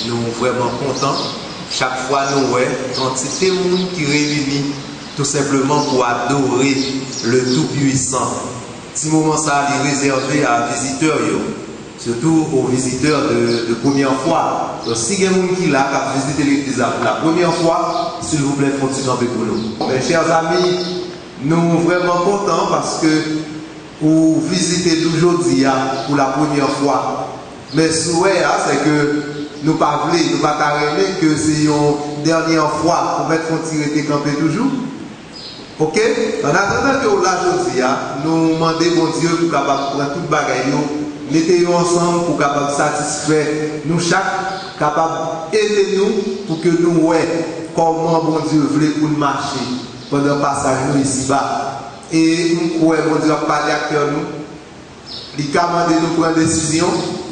Nous sommes vraiment contents. Chaque fois, nous voyons quantité de monde qui réunit tout simplement pour adorer le Tout-Puissant. Ce moment ça est réservé à visiteurs, surtout aux visiteurs de première fois. Donc, si il y a des gens qui là, qui visité l'église pour la première fois, s'il vous plaît, continuez avec nous. Mes chers amis, nous sommes vraiment contents parce que vous visitez aujourd'hui pour la première fois. Mais souhait, c'est que nous ne pas rêver que c'est une dernière fois pour mettre tirer camper toujours. Ok? En attendant que là aujourd'hui, nous demandons bon Dieu pour capable prendre toute bagaille, mettez-nous ensemble pour capable satisfaire nous chaque, capable aider nous pour que nous voyons comment bon Dieu voulait pour nous marcher pendant le passage nous ici-bas. Et nous croyons bon Dieu a parlé à cœur nous. Il a demandé nous prendre une décision.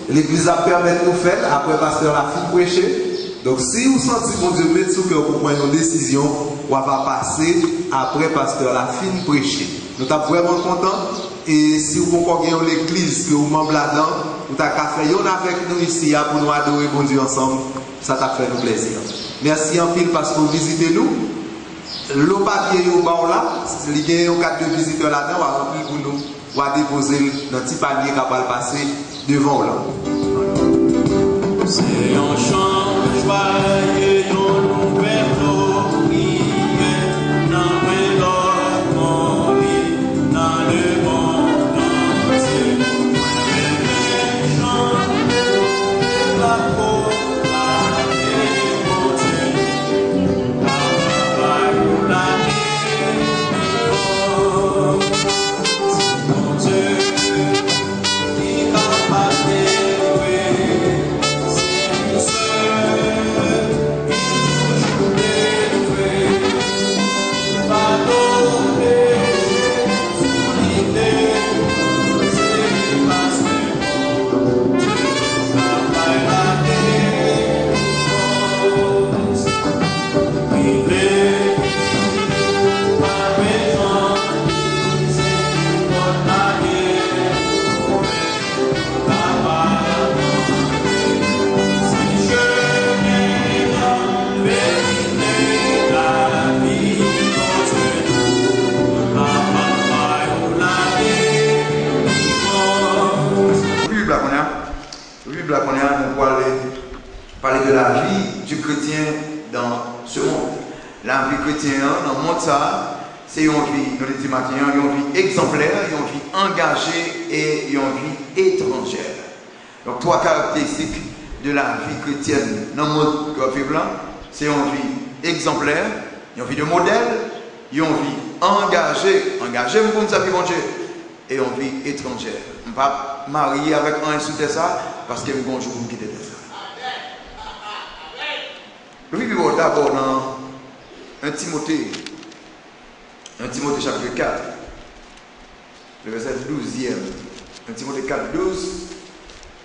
L'église a permis de nous faire après pasteur la fin prêcher. Donc si vous sentez mon Dieu mettre sous cœur pour prendre une décision, on va passer après pasteur la fin prêcher. Nous sommes vraiment contents. Et si vous concordez l'église que vous membres là-dedans, vous avez fait avec nous ici pour nous adorer bon Dieu ensemble. Ça t'a fait nous plaisir. Merci en pile parce que vous visitez nous. Le papier au bas là, il y a 4 visiteurs là-dedans, on va remplir pour nous, on va déposer dans le petit panier qui va passer devant là. C'est un chant joyeux, une nouvelle prière, dans le monde, dans le monde entier. Un chant de la parler de la vie du chrétien dans ce monde. La vie chrétienne dans le monde, c'est une vie, nous le disons maintenant, une vie exemplaire, une vie engagée et une vie étrangère. Donc, 3 caractéristiques de la vie chrétienne dans le monde blanc, c'est une vie exemplaire, une vie de modèle, une vie engagée pour nous bon Dieu, et une vie étrangère. Je ne vais pas marier avec un sous ça parce que je vais jour quitter ça. Je vais vivre d'abord dans 1 Timothée chapitre 4, le verset 12e. 1 Timothée 4, 12.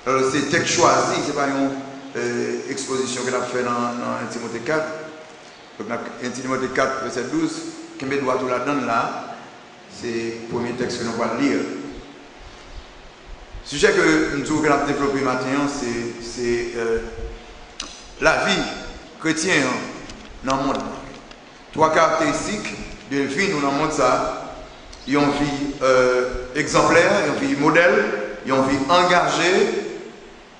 Alors c'est texte choisi, ce n'est pas une exposition que l'on a fait dans 1 Timothée 4. Donc 1 Timothée 4, verset 12, qui me doit tout la donne là, c'est le premier texte que nous allons lire. Le sujet que nous allons développer maintenant, c'est la vie chrétienne dans le monde. 3 caractéristiques de vie dans le monde, il y a une vie exemplaire, il y a une vie modèle, il y a une vie engagée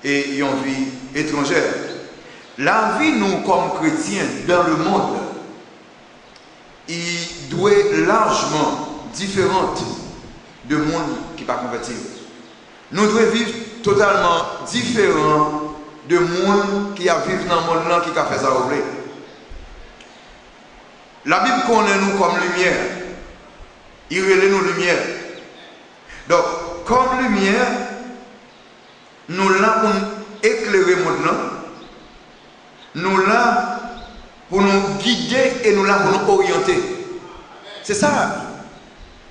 et il y a une vie étrangère. La vie, nous, comme chrétiens dans le monde, il doit être largement différente de monde qui n'est pas converti. Nous devons vivre totalement différent de monde qui a vécu dans le monde qui a fait ça au blé. La Bible connaît nous comme lumière. Il relève nous lumière. Donc, comme lumière, nous là pour éclairer le monde. Nous là pour nous guider et nous là pour nous orienter. C'est ça,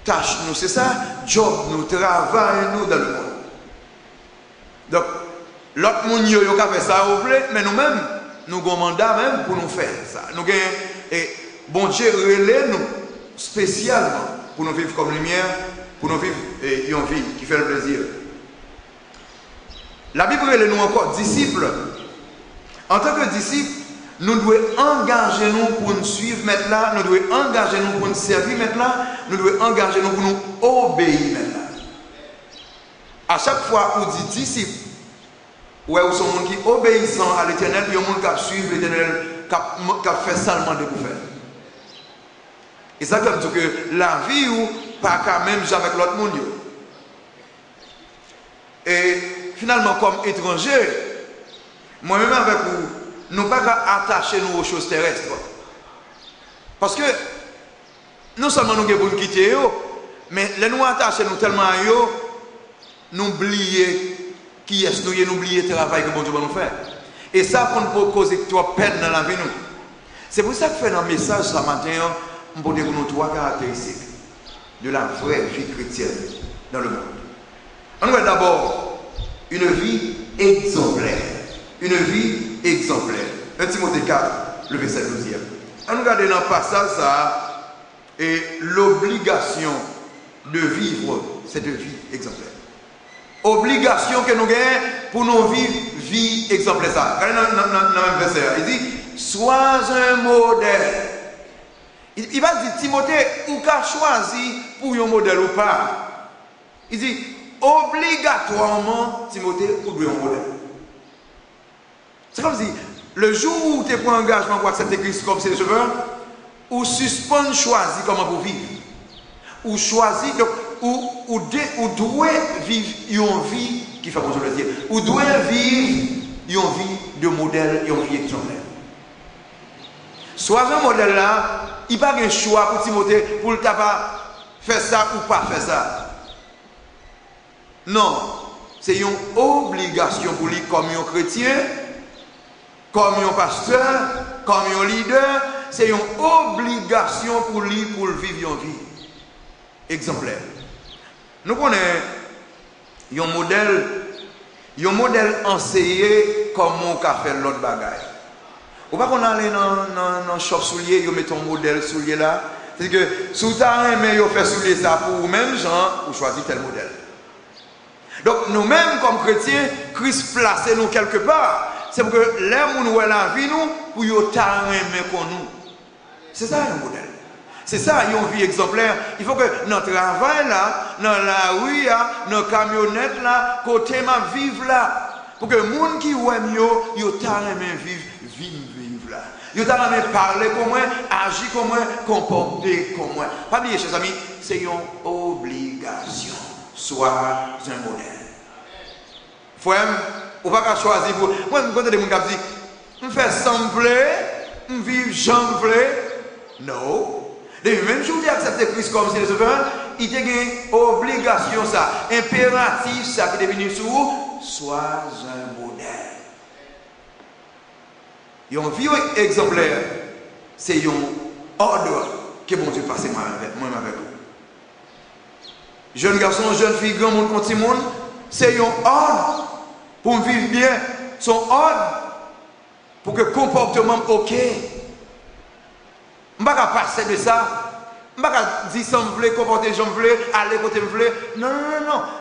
tâche nous, c'est ça, job nous, travail nous dans le monde. Donc, l'autre monde qui a fait ça au blé, mais nous-mêmes, nous avons un mandat même pour nous faire ça. Nous avons, et bon Dieu relève nous spécialement pour nous vivre comme lumière, pour nous vivre une vie qui fait le plaisir. La Bible relève nous encore disciples. En tant que disciples, nous devons engager nous pour nous suivre maître là, nous devons engager nous pour nous servir maître là, nous devons engager nous pour nous obéir maître là. À chaque fois où on dit disciple, ouais, où sont des gens qui obéissant à l'Éternel, puis il y a des gens qui suivent l'Éternel, qui fait seulement de pour faire. Et ça comme dit que la vie ou pas quand même avec l'autre monde. Et finalement, comme étranger, moi-même avec vous, nous ne pouvons pas attacher nous aux choses terrestres. Parce que non seulement nous devons quitter, mais les nous attacher nous tellement à eux, nous oublions qui est-ce nous, nous oublions le travail que bon Dieu va nous faire. Et ça, pour nous causer trop peine dans la vie. C'est pour ça que je fais un message ce matin, pour dire nous trois caractéristiques de la vraie vie chrétienne dans le monde. On voit d'abord une vie exemplaire. Une vie exemplaire. 1 Timothée 4, le verset 12e. On regarde dans le passage ça, et l'obligation de vivre cette vie exemplaire. Obligation que nous avons pour nous vivre vie exemplaire. Ça. Regardez dans le même verset, il dit sois un modèle. Il va dire Timothée, ou qu'a choisi pour un modèle ou pas. Il dit obligatoirement Timothée pour un modèle. C'est comme si le jour où tu prends un engagement pour accepter Christ comme c'est le sauveur, ou suspend choisir comment pour vivre. Ou choisir, donc, ou doit vivre une vie qui fait bonjour le dire. Ou doit vivre une vie de modèle et une vie exemplaire. Soit un modèle là, il n'y a pas de choix pour Timothée pour le faire ça ou pas faire ça. Non, c'est une obligation pour lui comme un chrétien, comme un pasteur, comme un leader. C'est une obligation pour lui pour vivre une vie exemplaire. Nous connaissons un modèle enseigné comment on fait l'autre bagaille. Ou pas qu'on allait dans le shop soulier, ils mettent un modèle soulier là. C'est que sous ta main, ils font soulier ça pour vous-même, genre, vous choisissez tel modèle. Donc nous-mêmes, comme chrétiens, Christ place nous quelque part. C'est pour que les gens nous la vie nous, pour qu'ils aient qu'on nous. C'est ça le modèle. C'est ça, une vie exemplaire. Il faut que notre travail là, dans la rue, dans la camionnette là, côté ma vivre là. Pour que les gens qui aiment ils aient vivre là. Ils aient parler comme moi, agir comme moi, comporter comme moi. Pas oublier, chers amis, c'est une obligation. Sois un modèle. Frère, on ne va pas choisir pour. Moi, je connais des gens qui disent, je fais sembler, je vis janvier. Non. Même si vous acceptez Christ comme c'est le sauveur, il y a une obligation, ça, impératif, ça qui est devenu sur vous, sois un modèle. Une vie exemplaire, c'est un ordre que bon Dieu passe moi avec vous. Jeune garçon, jeune fille, grand monde, petit monde, c'est un ordre pour vivre bien, son ordre pour que le comportement ok. Je ne vais pas passer de ça. Je ne vais pas dire ça me plaît, comporter je me plaît, aller côté me plaît. Non.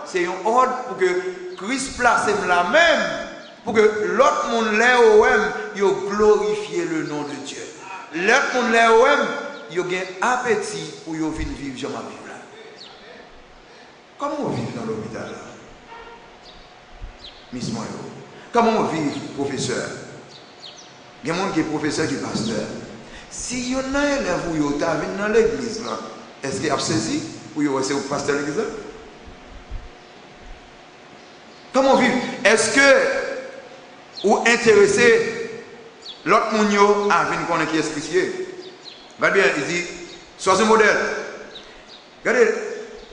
C'est un ordre pour que Christ place la même. Pour que l'autre monde il glorifie le nom de Dieu. L'autre monde il a un appétit pour vivre jamais vivre là. Comment on vit dans l'hôpital là? Miss Moyo. Comment on vit, professeur? Il y a des gens qui sont professeurs, qui sont pasteurs. Si y a un élève ou y a dans l'église, est-ce qu'il a saisi ou y a c'est au pasteur de l'église? Comment vivre? Est-ce que ou intéressé l'autre monde à venir connaître qui est spécifié? Regardez bien, il dit sois un modèle. Regardez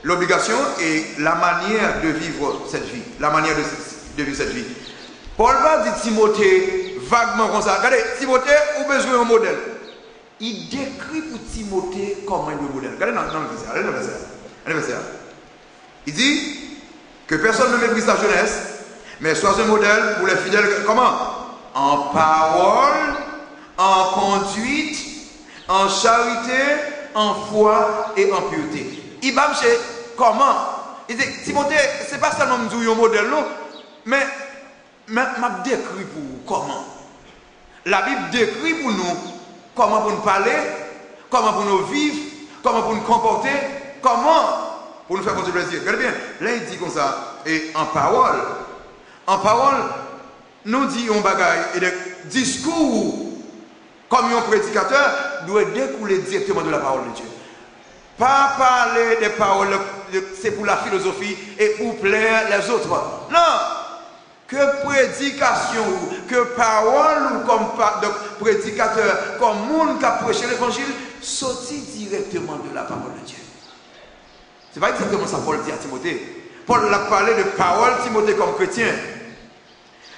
l'obligation et la manière de vivre cette vie. La manière de vivre cette vie. Paul va dire Timothée vaguement comme ça. Regardez, Timothée, ou besoin d'un modèle. Il décrit pour Timothée comment il est le modèle. Regardez dans le verset. Il dit que personne ne méprise la jeunesse, mais sois un modèle pour les fidèles. Comment? En parole, en conduite, en charité, en foi et en pureté. Il va me comment? Il dit Timothée, ce n'est pas seulement un modèle, non, mais m'a décrit pour comment. La Bible décrit pour nous comment pour nous parler, comment pour nous vivre, comment pour nous comporter, comment pour nous faire du plaisir. Regardez bien, là il dit comme ça, et en parole, nous dit un bagage, et le discours, comme un prédicateur, doit découler directement de la parole de Dieu. Pas parler des paroles, c'est pour la philosophie et pour plaire les autres. Non! Que prédication, que parole ou comme prédicateur, comme monde qui a prêché l'évangile, sortit directement de la parole de Dieu. Ce n'est pas exactement ça Paul dit à Timothée. Paul a parlé de parole, Timothée comme chrétien.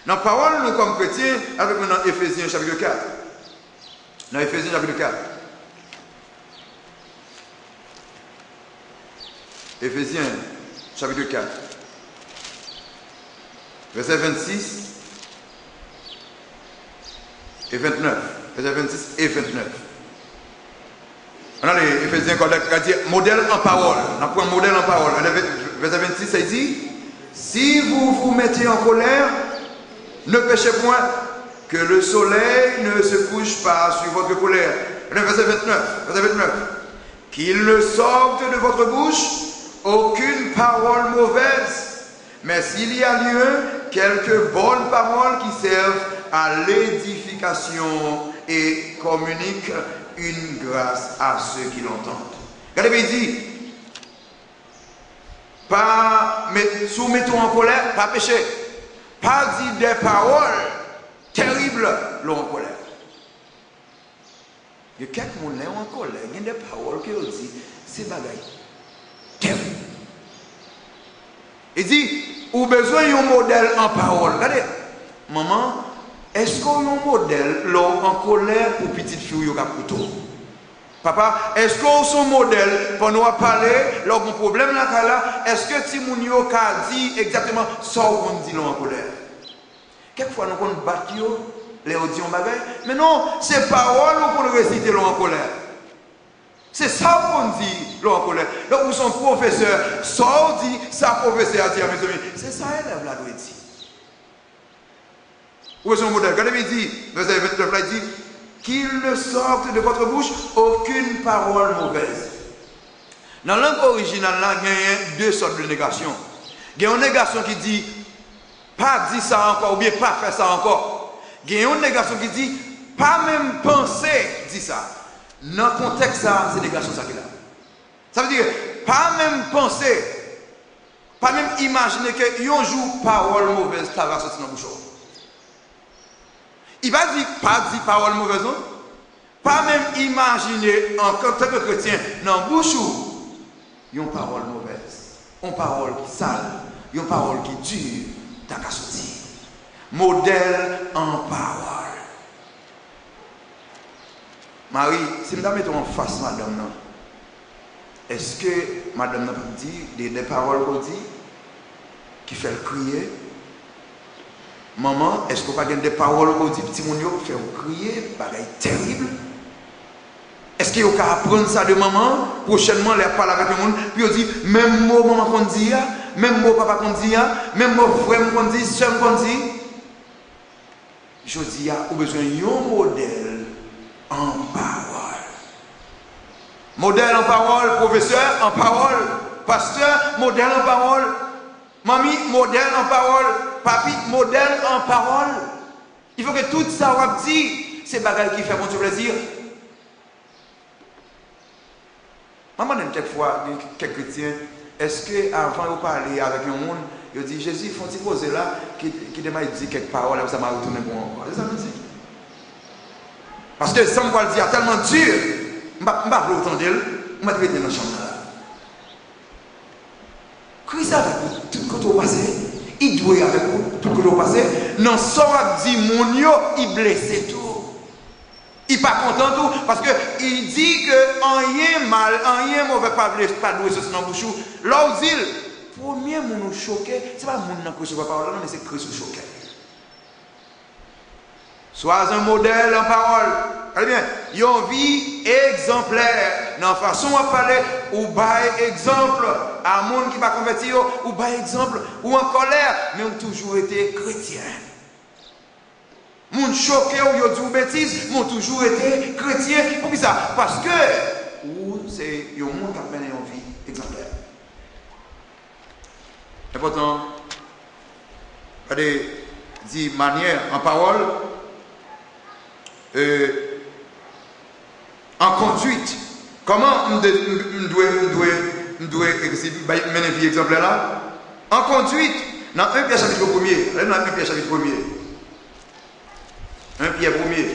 Dans parole, nous comme chrétiens, avec maintenant Éphésiens chapitre 4. Dans Éphésiens chapitre 4. Éphésiens chapitre 4. Verset 26 et 29. Verset 26 et 29. On a les Éphésiens qui dit modèle en parole. On a pris un modèle en parole. Verset 26, ça dit si vous vous mettez en colère, ne péchez point, que le soleil ne se couche pas sur votre colère. Verset 29. Qu'il ne sorte de votre bouche aucune parole mauvaise, mais s'il y a lieu, quelques bonnes paroles qui servent à l'édification et communiquent une grâce à ceux qui l'entendent. Regardez, il dit, pas soumettons en colère, pas pécher. Pas dire des paroles terribles, l'on en colère. Il y a quelques gens en colère, il y a des paroles qui ont dit, c'est bagaille terrible. Il dit, ou besoin d'un modèle en parole. Regardez, maman, est-ce qu'on a un modèle en colère pour petite fille qui a couteau? Papa, est-ce qu'on a un modèle pour nous parler, lors d'un problème là, est-ce que Timounio a dit exactement ça qu'on dit en colère? Quelquefois nous on bat les auditions bagaille, mais non, c'est paroles qu'on récite en colère. C'est ça qu'on dit en colère. Donc, où son professeur sort dit, ça professeur a dit à mes amis, c'est ça élève là doit dire. Où est son modèle? Regardez, il dit, verset 29, là, il dit, qu'il ne sorte de votre bouche aucune parole mauvaise. Dans la langue originale, là, il y a deux sortes de négations. Il y a une négation qui dit, pas dire ça encore, ou bien pas faire ça encore. Il y a une négation qui dit, pas même penser, dit ça. Dans le contexte, ça, c'est négation ça qu'il a. Ça veut dire, pas même penser, pas même imaginer que un jour, parole mauvaise, ça va sortir dans le bouchon. Il va dire, pas dire parole mauvaise, non? Pas même imaginer, en tant que chrétien, dans le bouchon, une parole mauvaise, une parole qui sale, une parole qui dure, t'as qu'à sortir. Modèle en parole. Marie, si nous mettons en face madame, est-ce que madame n'a pas dit des paroles qu'on dit qui fait crier? Maman, est-ce qu'on n'a pas des paroles qu'on dit petit moun yo fait crier, bagaille terrible? Est-ce qu'il y a apprendre ça de maman? Prochainement, elle parle avec le monde, puis on dit, même mot maman qu'on dit, même mot papa qu'on dit, même mot frère qu'on dit, soeur qu'on dit. Je dis, on a besoin d'un modèle en parole. Modèle en parole, professeur en parole, pasteur, modèle en parole, mamie, modèle en parole, papi, modèle en parole. Il faut que tout ça on dit, c'est bagaille qui fait mon plaisir. Maman, quelquefois, quelques chrétiens, est-ce qu'avant de parler avec un monde, il dit Jésus, faut-il poser là, qui m'a dit quelques paroles, ça m'a retourné bon encore. C'est ça que je dis. Parce que ça me va le dire tellement dur, je ne vais pas l'entendre, je vais te mettre dans la chambre là. Christ avec vous, tout côté au passé, il doit avec vous, tout côté au passé, non, ça dit mon yo, il blesse tout. Il n'est pas content tout, parce qu'il dit que rien mal, rien mauvais, pas doué ceci dans le bouche. Là où il dit, premier mon choqué, ce n'est pas mon qui ne parole, mais c'est Christ qui choqué. Sois un modèle en parole. Allez bien, il y a une vie exemplaire. Dans la façon de parler, ou bail exemple à un monde qui va convertir, ou bail exemple, ou en colère, mais on a toujours été chrétien. Moun choqué ou yo dit bêtise, m'ont toujours été chrétien. Pourquoi ça? Parce que ou c'est un monde qui a mené une vie exemplaire. Et pourtant, regardez, dit manière en parole, en conduite. Comment on doit mener une vie exemplaire là? En conduite, dans 1 Pierre chapitre 1er, allez dans 1 Pierre chapitre 1er. 1 Pierre 1er.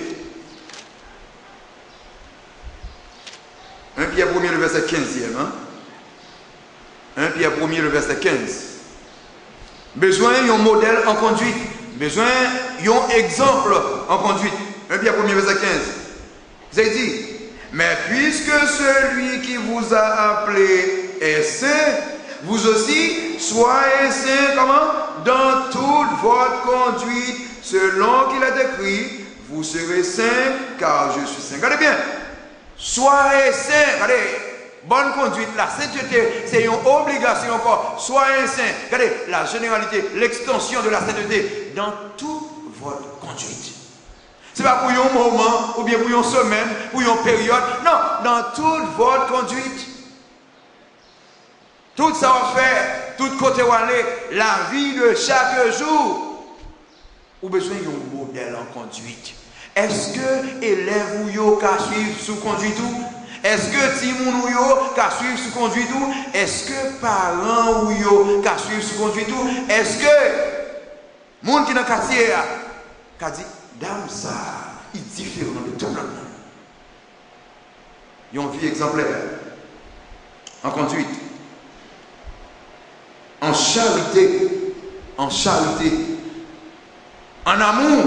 1 Pierre 1er, le verset 15e. Hein? 1 Pierre 1er, le verset 15. Besoin d'un modèle en conduite. Besoin d'un exemple en conduite. 1 Pierre 1er, verset 15. Vous avez dit, mais puisque celui qui vous a appelé est saint, vous aussi soyez saints, comment? Dans toute votre conduite, selon qu'il est écrit, vous serez saints, car je suis saint. Regardez bien. Soyez saints. Regardez. Bonne conduite, la sainteté, c'est une obligation encore. Soyez saints. Regardez, la généralité, l'extension de la sainteté dans toute votre conduite. Ce n'est pas pour un moment, ou bien pour une semaine, pour une période. Non, dans toute votre conduite. Tout ça va faire, tout côté où aller, la vie de chaque jour. Ou besoin d'un modèle en conduite. Est-ce que élève ou yo ka suivre sous conduite tout? Est-ce que timoun ou yo ka suivre sous conduite tout? Est-ce que parents ou yo ka suivre sous conduite tout? Est-ce que moun qui dans quartier a dit dame ça, il est différent de tout le monde. Ils ont une vie exemplaire en conduite, en charité, en amour.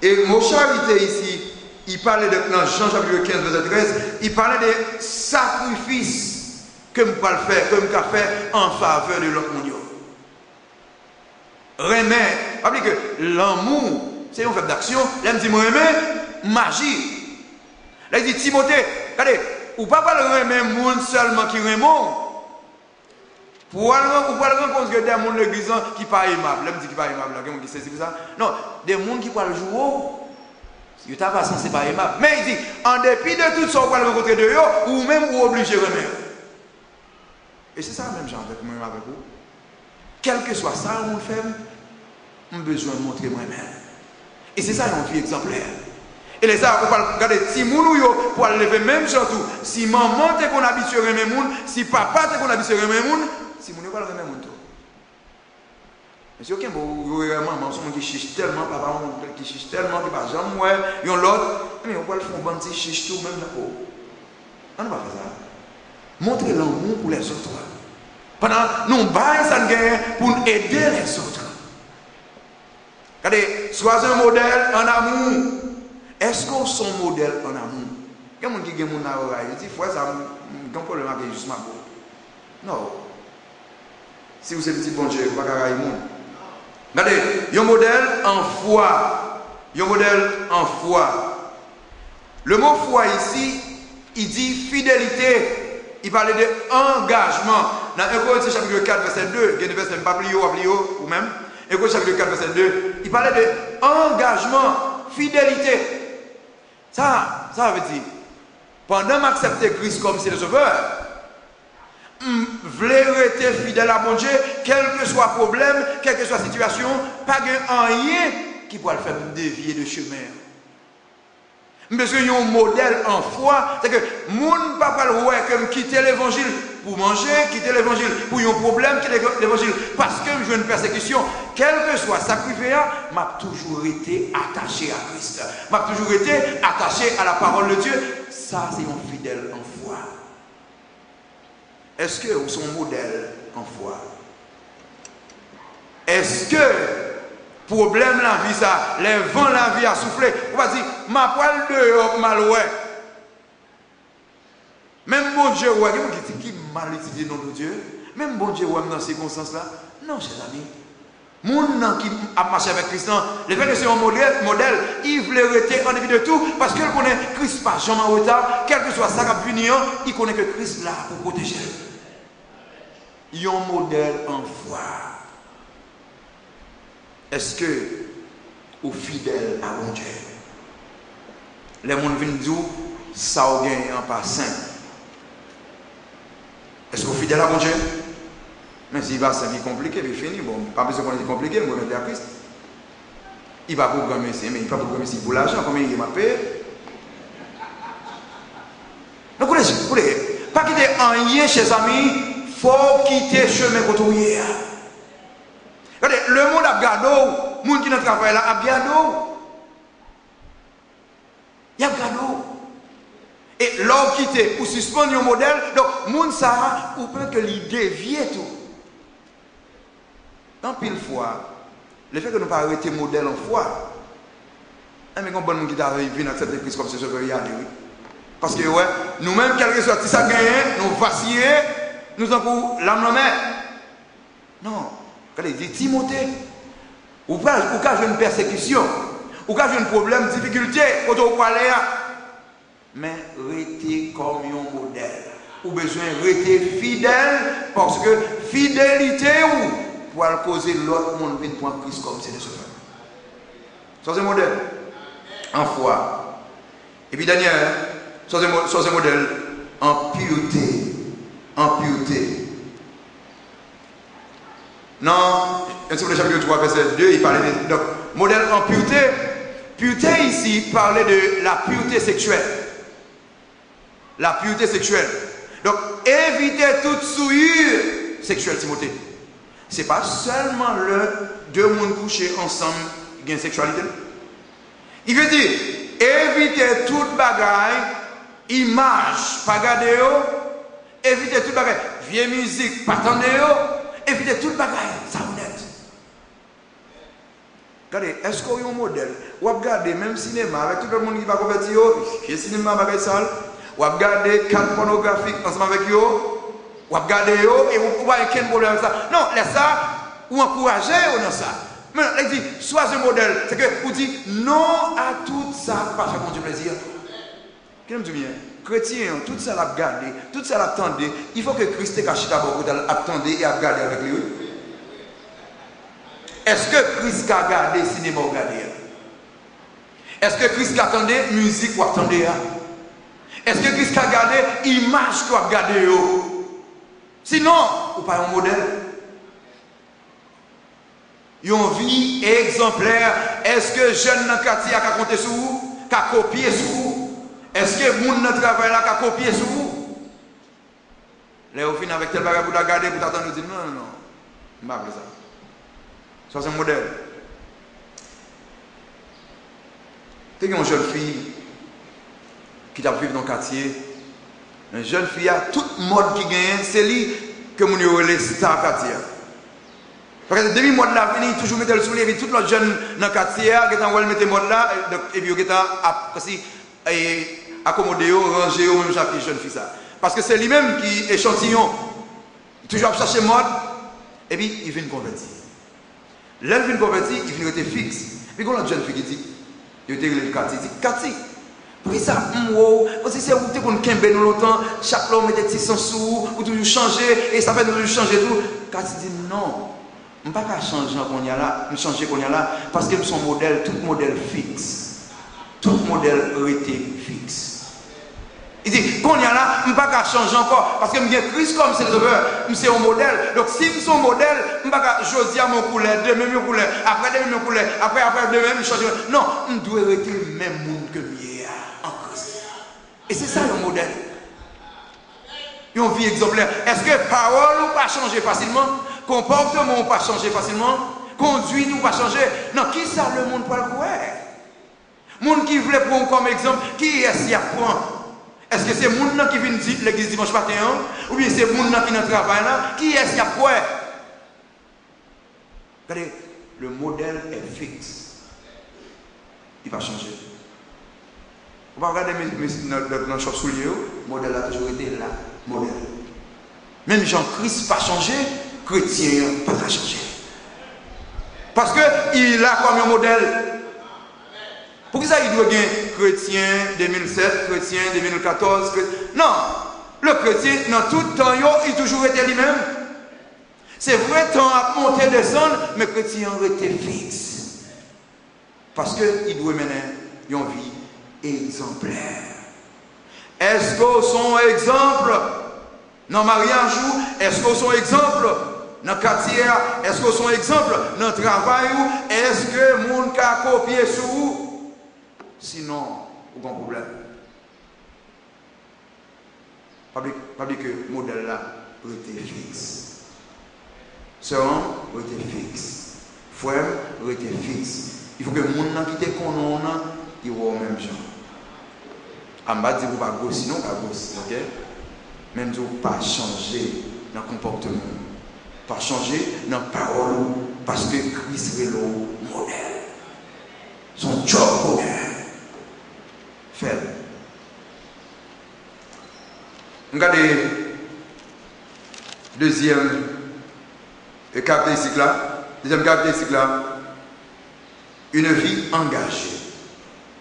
Et mon charité ici, il parlait de, dans Jean chapitre 15, verset 13, il parlait des sacrifices que nous pouvons faire, que nous pouvons faire en faveur de l'autre monde. Remet, rappelez que l'amour, c'est une faible d'action. Là, il dit, remet, magie. Là, il dit, Timothée, regardez, ou pas le remet monde seulement qui remet. Pour aller rencontrer des gens de l'église qui ne sont pas aimables. Là, je dis qui ne sont pas aimables. Il y a des gens qui sait ça. Non, des gens qui parlent jouer. Ils ne sont pas censés pas aimables. Mais il dit, en dépit de tout ça, vous allez rencontrer de eux, ou même vous obligez de remettre. Et c'est ça même genre avec moi avec vous. Quel que soit ça, on fait, on a besoin de montrer moi-même. Et c'est ça une vie exemplaire. Et les gens, regardez, si moun ou yo, pour lever même surtout, si maman te qu'on habite sur les moun, si papa te qu'on habite sur les moun, si moun yo pas le même moun tout. Mais si aucun bon maman, son qui chiche tellement, papa qui chiche tellement, qui pas jamais ouais, yon l'autre, mais on va le faire un petit chiche tout même là. On ne va pas faire ça. Montrer l'amour pour les autres. Pendant nous bail ça gagne pour aider les autres. Regardez, sois un modèle en amour. Est-ce qu'on est son modèle en amour? Il y a des gens qui ont un oreille. Il dit, frère, ça a un problème avec juste ma peau. Non. Si vous êtes petit bon Dieu, vous ne pouvez pas faire ça. Regardez, il y a un modèle en foi. Il y a un modèle en foi. Le mot foi ici, il dit fidélité. Il parlait d'engagement. Dans 1 Corinthiens chapitre 4, verset 2, il y a des versets pas pliés ou même. 1 Corinthiens chapitre 4, verset 2, il parlait d'engagement, fidélité. Ça veut dire, pendant que j'accepte Christ comme c'est le sauveur, je voulais rester fidèle à mon Dieu, quel que soit le problème, quelle que soit la situation, pas rien qui pourra le faire dévier de chemin. Parce qu'il y a un modèle en foi, c'est que mon papa comme quitter l'évangile pour manger, quitter l'évangile pour un problème, quitter l'évangile parce que je veux une persécution, quel que soit sacrifié, m'a toujours été attaché à Christ. M'a toujours été attaché à la parole de Dieu. Ça, c'est un fidèle en foi. Est-ce que vous êtes un modèle en foi? Est-ce que problème la vie ça, les vents la vie a soufflé, on va dire, ma poêle dehors mal ouais. Même bon Dieu, ouais, qui mal utilisé le nom de Dieu, même bon Dieu, ouais, dans ces circonstances-là, non, chers amis. Moun qui a marché avec Christ, le fait que c'est un modèle, il voulait rester en dépit de tout, parce qu'il connaît Christ pas jamais en retard, quel que soit ça qui a puni, il connaît que Christ là pour protéger. Il y a un modèle en foi. Est-ce que ou fidèle à mon Dieu. Les gens viennent dire, ça ou gagne en passant. Est-ce que vous êtes fidèle à mon Dieu? Mais s'il va c'est compliqué, il finit. Bon, pas besoin qu'on est compliqué, je vais mettre à Christ. Il va programmer, mais il va programmer pour l'argent, combien il m'a payé. Donc, vous voulez, pas quitter un lien chez les amis, il faut quitter le chemin pour tout hier. Regardez, le monde a gardé, le monde qui ne travaille là a gardé. Il y a gardé. Et l'homme quitte pour suspendre un modèle, donc, le monde ça, ou peut que l'idée dévie tout. Tant pile fois, le fait que nous ne pas arrêter modèle en foi, mais quand bon monde qui arrive à accepter Christ comme ce que il y a, oui. Parce que ouais, nous-mêmes, quel que soit si ça gagne, nous vaciller, nous en pour l'âme la main. Non. Regardez, il dit Timothée, ou pas une persécution, ou pas un problème, difficulté, quand on parle mais restez comme un modèle. Ou besoin de rester fidèle, parce que fidélité ou pour causer l'autre monde vient pour Christ comme c'est le sauveur. Ça c'est un modèle en foi. Et puis dernier, ça c'est un modèle en pureté. En pureté. Non, un sur le chapitre 3, verset 2, il parlait de. Donc, modèle en pureté. Pureté ici parlait de la pureté sexuelle. La pureté sexuelle. Donc, évitez toute souillure sexuelle, Timothée. Ce n'est pas seulement le deux mondes couchés ensemble qui ont une sexualité. Il veut dire, évitez toute bagaille, image, pas garder, évitez toute bagaille, vieille musique, pas attendre, évitez toute bagaille, ça honnête. Regardez, est-ce qu'il y a un modèle? Ou regardez, même cinéma, avec tout le monde qui va convertir, qui est cinéma, bagaille sale, ou regardez cadre pornographique ensemble avec eux, ou regardez eux, et vous voyez quel problème avec ça. Non, laissez ça, ou encouragez ou non ça. Maintenant, il dit, sois un modèle. C'est que vous dites non à tout ça, parce que mon Dieu plaisir. Qu'est-ce que je dis bien? Chrétien, tout ça l'a gardé, tout ça l'a attendu. Il faut que Christ ait caché d'abord pour attendre et à garder avec lui. Est-ce que Christ a gardé le cinéma ou gardé? Est-ce que Christ a attendu musique ou attendé? Est-ce que Christ a gardé image ou a gardé? Sinon, ou pas un modèle? Une vie exemplaire. Est-ce que jeune dans le quartier a compté sur vous? A copié sur vous? Est-ce que les gens dans le travail a copié sur vous? Là, au final, avec tel bagage pour la garder, pour t'attendre, dire non, non, non. Je ne vais pas faire ça. Ça, c'est un modèle. Tu as une jeune fille qui t'a vécu dans le quartier. Une jeune fille a toute mode qui gagne, c'est lui que nous avons les stars quartier. Parce que depuis le mois de l'avenir, toujours mettre le soleil, et tout le jeune dans le quartier, qui ont mettre le mode là, et puis qui ont accommodé, rangé, même chaque jeune fille ça. Parce que c'est lui-même qui échantillon, toujours à chercher mode, et puis il vient convertir. Là, il vient convertir, il vient être fixe. Puis quand la jeune fille qui dit, il était le quartier, il dit, Cathy, pourquoi ça, aussi c'est où tu es qu'on kembe nous longtemps, chaque homme met des petits sens sous, ou toujours changer, et ça fait toujours changer tout. Cathy dit, non. Je ne peux pas changer qu'on y a là, nous changer qu'on y a là, parce que nous sommes modèle, tout modèle fixe. Tout modèle été fixe. Il dit, qu'on y a là, je ne peux pas changer encore, parce que je suis Christ comme c'est le sauveur, je suis un modèle. Donc si je suis un modèle, je ne peux pas choisir mon couleur, demain mon couleur, après demain mon couleur, après demain je change. Non, je dois rester le même monde que moi en Christ. Et c'est ça le modèle. Une vie exemplaire. Est-ce que parole ou pas changer facilement? Comportement ou pas changer facilement? Conduite ou pas changer? Non, qui ça le monde pas le croire? Monde qui voulait prendre comme exemple, qui est-ce qui apprend? Est-ce que c'est monde qui vient dire l'église dimanche matin? Ou bien c'est monde qui est dans le travail là? Qui est-ce qui apprend? Regardez, le modèle est fixe. Il va changer. On va regarder notre chauve-soulier, le modèle a toujours été là. Modèle. Même Jean-Christ pas changé, chrétien pas changé. Parce qu'il a comme un modèle. Pourquoi ça il doit gagner chrétien 2007, chrétien 2014? Non, le chrétien dans tout temps, il a toujours été lui-même. C'est vrai, temps à monter, descendre, mais chrétien était fixe. Parce qu'il doit mener une vie exemplaire. Est-ce que son exemple dans le mariage, est-ce que son exemple dans le quartier, est-ce que son exemple dans le travail, est-ce que le monde a copié sur vous? Sinon, aucun problème. Pas que le modèle là était fixe. Sœur, était fixe. Frère, était fixe. Il faut que le monde qui te connaît, il voit au même genre. Je ne vais pas dire que vous ne pouvez pas sinon vous pouvez ok? Même si vous ne pas changer dans le comportement, pas changer dans la parole, parce que Christ est le modèle. Son job modèle. Faites. Regardez deuxième caractéristique là. Deuxième caractéristique là. Une vie engagée.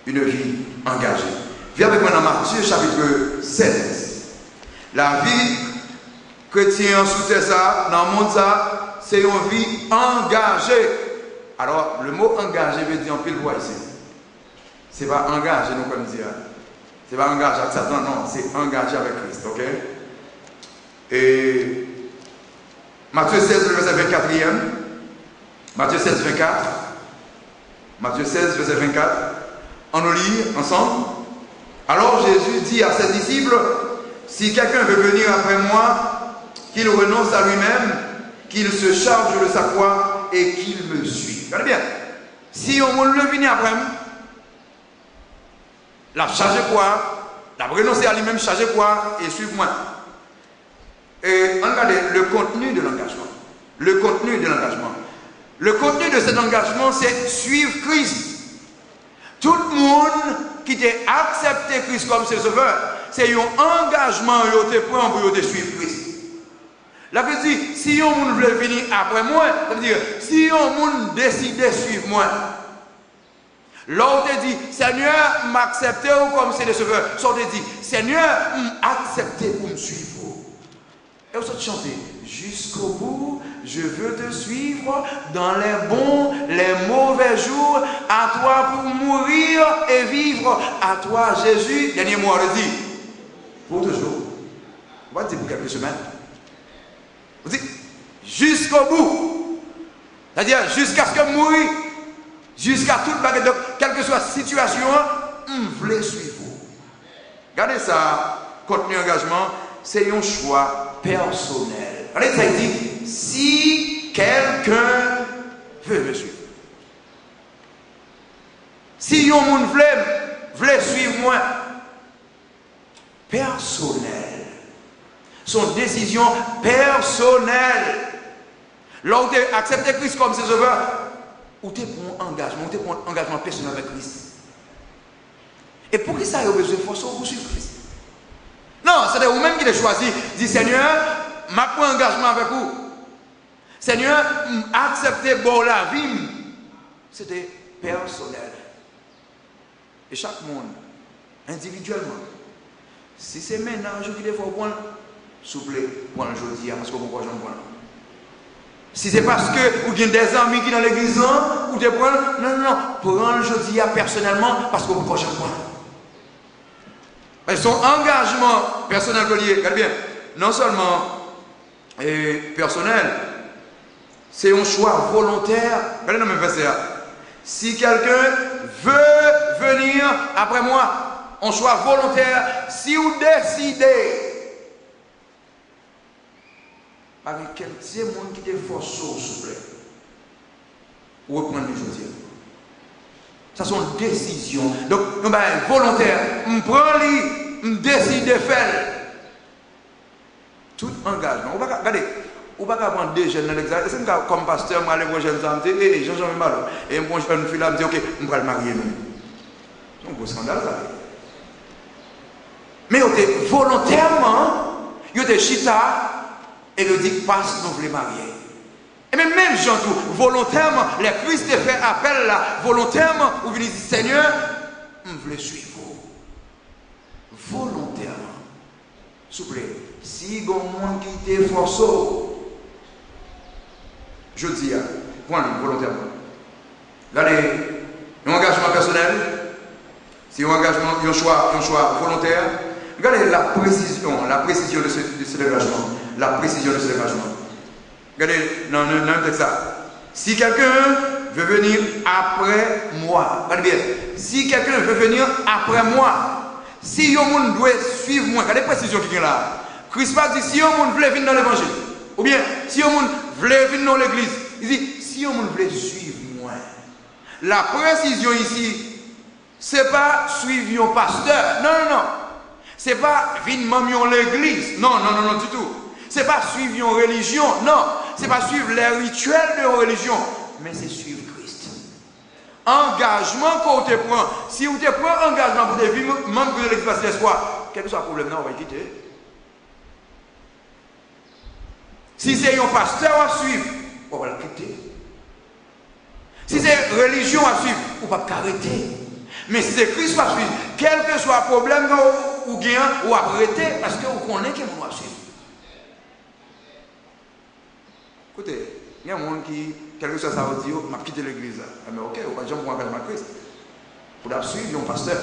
Une vie engagée. Viens avec moi dans Matthieu chapitre 16. La vie chrétienne sous ça, dans le monde ça, c'est une vie engagée. Alors, le mot engagé veut dire en pile voix ici. Ce n'est pas engagé, nous comme dire. Ce n'est pas engagé avec Satan, non, c'est engagé avec Christ, ok? Et Matthieu 16, verset 24e. Matthieu 16, 24. Matthieu 16, verset 24. On nous lit ensemble. Alors Jésus dit à ses disciples, si quelqu'un veut venir après moi, qu'il renonce à lui-même, qu'il se charge de sa croix et qu'il me suive. Regardez bien. Si on veut venir après moi, la charge quoi, la renoncer à lui-même, charger quoi et suivre moi. Et regardez le contenu de l'engagement. Le contenu de l'engagement. Le contenu de cet engagement, c'est suivre Christ. Tout le monde qui a accepté Christ comme ses sauveur, c'est un engagement qui prend pour suivre Christ. Là, je dis, si on veut venir après moi, ça veut dire, si on décide de suivre moi, l'autre dit, Seigneur, m'accepter comme c'est le sauveur. L'autre dit, Seigneur, m'accepter pour me suivre. Et vous chantez, jusqu'au bout, je veux te suivre dans les bons, les mauvais jours, à toi pour mourir et vivre, à toi Jésus. Dernier mot, on le dit, pour toujours. On va dire pour quelques semaines. On dit, jusqu'au bout. C'est-à-dire, jusqu'à ce que je mourir, jusqu'à toute baguette, quelle que soit la situation, je veux suivre. Regardez ça, contenu engagement, c'est un choix personnel. Regardez ça, il dit, si quelqu'un veut me suivre. Si un monde veut suivre moi, personnel. Son décision personnelle. Lorsque tu acceptes Christ comme ses sauveur, ou tu prends un engagement personnel avec Christ. Et pour qui ça a besoin de force pour suivre Christ? Non, c'est vous-même qui l'avez choisi. Dis Seigneur, je prends un engagement avec vous. Seigneur, accepter bon la vie. C'était personnel. Et chaque monde, individuellement. Si c'est maintenant qu'il faut prendre, s'il vous plaît, prendre aujourd'hui, parce que vous pouvez prendre. Si c'est parce que vous avez des amis qui sont dans l'église, ou te prendre, non, prendre aujourd'hui personnellement, parce que vous pouvez prendre. Et son engagement personnel relié, regardez bien, non seulement personnel, c'est un choix volontaire. Regardez dans mes versets. Si quelqu'un veut venir après moi, un choix volontaire, si vous décidez, avec quel c'est le monde qui est forcé, s'il vous plaît, ou reprendre les choses. Ça sont des décisions. Donc, volontaire, je prends lui, je décide de faire. Tout engagement. Regardez, vous ne pouvez pas prendre des jeunes dans l'examen. C'est comme pasteur, je vais aller voir les jeunes gens, et Jean-Jean est malade. Et je prends une fille là, je dis, ok, je vais le marier. C'est un gros scandale, ça. Mais volontairement, il y a des chita, et le dit, passe, nous voulons marier. Et même gens, volontairement, les Christ fait appel là, volontairement, vous venez dire, Seigneur, je veux suivre vous. Volontairement. S'il vous plaît, si il y a un monde qui est forcé, je dis, point volontairement. Regardez, Un engagement personnel, c'est un engagement, un choix volontaire. Regardez la précision de cet engagement. La précision de cet engagement. Regardez, dans le texte ça. Si quelqu'un veut venir après moi, regardez bien, si quelqu'un veut venir après moi, si yon moun doit suivre moi, regardez la précision qui est là. Christ pas dit si yon moun veut venir dans l'évangile, ou bien si yon moun veut venir dans l'église, il dit si yon moun veut suivre moi. La précision ici, c'est pas suivre un pasteur, non. C'est pas venir dans l'église, non, du tout. C'est pas suivre une religion, non. C'est pas suivre les rituels de la religion, mais c'est suivre Christ. Engagement qu'on te prend. Si vous te prenez engagement pour te vivre, membre de l'église d'espoir, quel que soit le problème, non, on va le quitter. Si c'est un pasteur à suivre, on va le quitter. Si c'est religion à suivre, on va pas arrêter. Mais si c'est Christ à suivre, quel que soit le problème, ou gain, ou arrêter, parce que vous connaissez qu'on va suivre. Écoutez, il y a un monde qui, quelque chose ça va dire, m'a quitté l'église. Mais ok, on va jamais pour engagement Christ. Pour la suivre, un pasteur.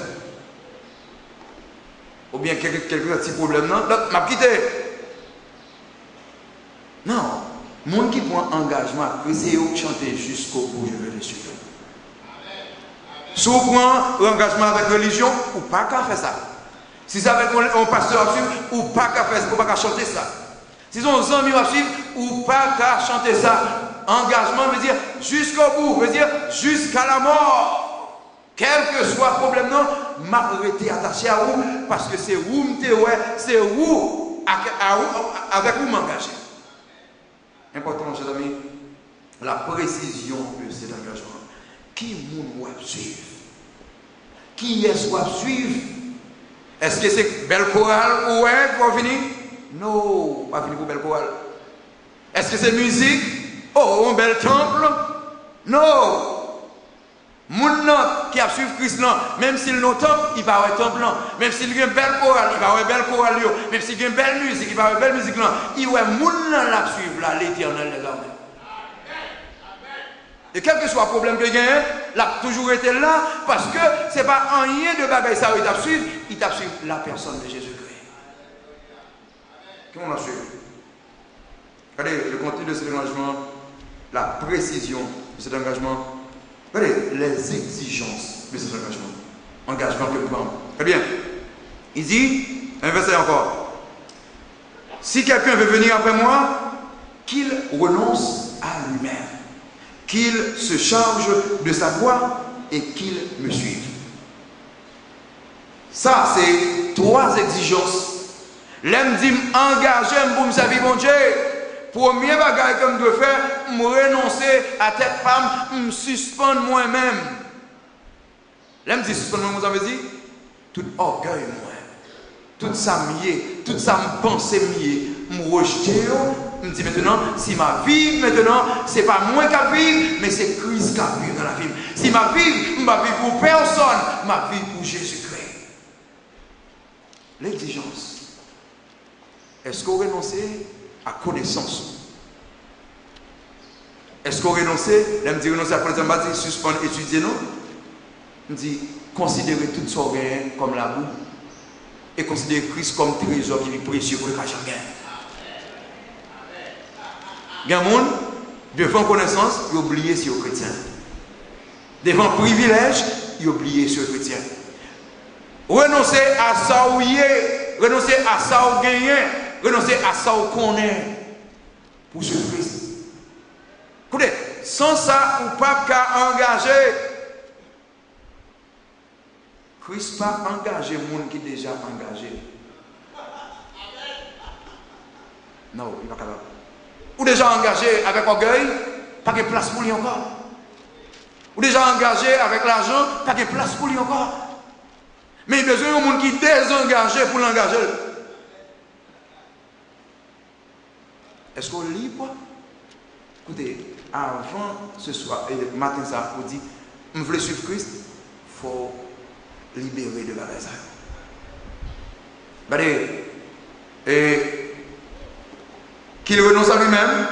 Ou bien quelques petits problèmes, non, m'a quitté. Non, le monde qui prend engagement Christ, c'est eux qui chanter jusqu'au bout, je vais le suivre. Si vous prenez l'engagement avec la religion, ou pas qu'à faire ça. Si c'est avec un pasteur à suivre, ou pas qu'à faire ça, ou pas qu'à chanter ça. Si c'est un ami à suivre, ou pas qu'à chanter ça. Engagement veut dire jusqu'au bout, veut dire jusqu'à la mort. Quel que soit le problème, non, m'arrêter attaché à vous, parce que c'est vous, c'est vous, avec vous m'engager. Important, chers amis, la précision de cet engagement. Qui vous suivre? Qui est-ce qu'on va suivre? Est-ce que c'est belle chorale ou est pour venir? Non, pas venir pour belle chorale. Est-ce que c'est musique? Oh, un bel temple? Non. Moun qui a suivi Christ, même s'il n'a pas temple, il va avoir temple. Même s'il a une belle chorale, il va avoir belle chorale. Même s'il a une belle musique, il va avoir belle musique. Il va avoir moun la suivre, l'éternel les hommes. Et quel que soit le problème que gagne, il a toujours été là parce que ce n'est pas rien de bagaille ça il t'a suivi, il t'a suivi la personne de Jésus-Christ. Comment on a suivi? Regardez le contenu de cet engagement, la précision de cet engagement, regardez les exigences de cet engagement. Engagement que nous prenons. Très bien. Il dit, un verset encore. Si quelqu'un veut venir après moi, qu'il renonce à lui-même. Qu'il se charge de sa croix et qu'il me suive. Ça, c'est trois exigences. L'aime dit engager pour me servir mon Dieu. Premier bagage que je dois faire, me renoncer à tête femme, me suspendre moi-même. L'aime dit suspendre moi, vous avez dit tout orgueil moi. Tout ça mié, tout ça me penser mié, me rejeter. Je me dis maintenant, si ma vie maintenant, ce n'est pas moi qui vive, mais c'est Christ qui vit dans la vie. Si ma vie, ma vie pour personne, ma vie pour Jésus-Christ. L'exigence. Est-ce qu'on renonce à connaissance? Est-ce qu'on renonce, là me dit renoncer à connaissance, je dis suspendre, étudier, non? Je dis considérer tout ce qu'on comme la boue et considérer Christ comme trésor qui est précieux pour le cachet. Il y a des gens, devant connaissance, ils oublient si ils sont chrétiens. Devant privilège, ils oublient si ils sont chrétiens. Renoncer à ça où il est, renoncer à ça où il gagne, renoncer à ça où qu'on est, pour ce Christ. Écoutez, sans ça, on ne peut pas engager. Christ n'a pas engagé les gens qui sont déjà engagés. Non, il n'est pas capable. Ou déjà engagé avec orgueil, pas de place pour lui encore. Ou déjà engagé avec l'argent, pas de place pour lui encore. Mais il y a besoin de gens qui sont désengagés pour l'engager. Est-ce qu'on est libre? Écoutez, avant ce soir, et le matin, ça, on dit, je veux suivre Christ, il faut libérer de la raison. Et qu'il renonce à lui-même,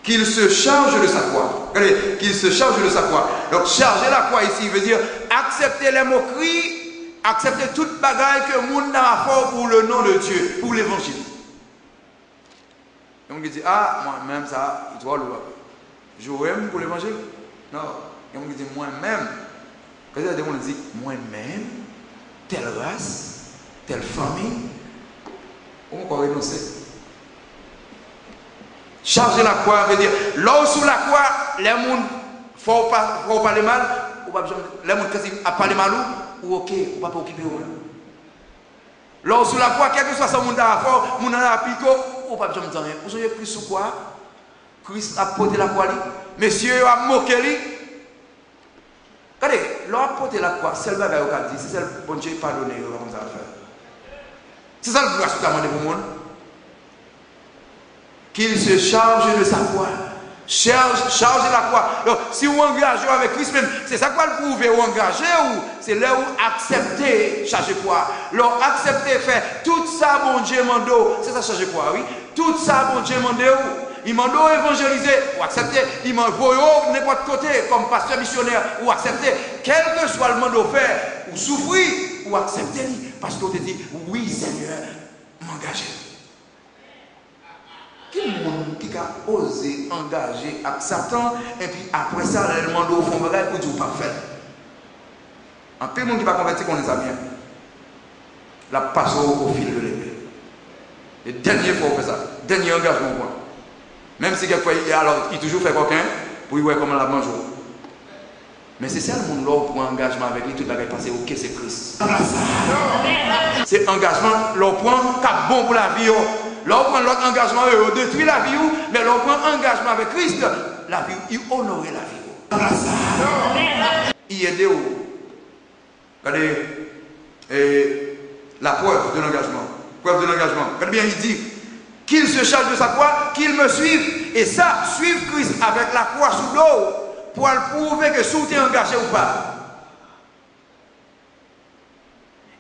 qu'il se charge de sa croix Regardez, qu'il se charge de sa croix. Donc, charger la croix ici veut dire accepter les moqueries, accepter toute bagaille que le monde a fait pour le nom de Dieu, pour l'évangile. Et on dit, ah, moi-même, ça, il doit le voir. Je aime pour l'évangile? Non. Et on dit, moi-même. Quand il y a des gens qui disent, moi-même, telle race, telle famille, on va renoncer. Charger la croix veut dire, là où sous la croix, les gens ne font pas parler mal, ou pas les gens qui parlent mal, ou ok, ou pas occuper. Là où sous la croix, quel que soit ce monde à fort, mon à pico, ou pas besoin de rien. Vous savez Christ sous quoi? Christ a porté la croix. Messieurs a moqué lui. Regardez, l'on a porté la croix, c'est le bagage au dit, c'est le bon Dieu pardonné, comme ça faire. C'est ça le grâce que tu as demandé pour le monde. Qu'il se charge de sa croix. Charge la croix. Donc, si vous engagez avec Christ même, c'est ça quoi le prouver ou engager ou c'est là où accepter charger quoi. L'on accepter faire tout ça, bon Dieu mando, c'est ça charger quoi, oui. Tout ça, bon Dieu mando, il m'a évangéliser ou accepter, il m'a envoyé n'importe côté comme pasteur missionnaire ou accepter, quel que soit le mando faire ou souffrir ou accepter parce qu'on te dit oui Seigneur, m'engager. Qui a osé engager avec Satan et puis après ça, le demande au fond de pour dire pas faire. En peu de monde qui va convertir qu'on les a bien. La passe au fil de l'épée. Le dernier fois on fait ça. Dernier engagement. Même si quelquefois il toujours fait coquin pour y voir comment la mange. Mais c'est ça le monde là pour un engagement avec lui, tout le monde passer ok c'est Christ. C'est engagement, l'on prend cap bon pour la vie. L'on prend l'autre engagement, il détruit la vie, mais l'on prend engagement avec Christ, la vie, il honore la vie. Il aide où? Regardez, la preuve de l'engagement. Preuve de l'engagement. Regardez bien, il dit qu'il se charge de sa croix, qu'il me suive. Et ça, suivre Christ avec la croix sous l'eau, pour prouver que sous tu es engagé ou pas.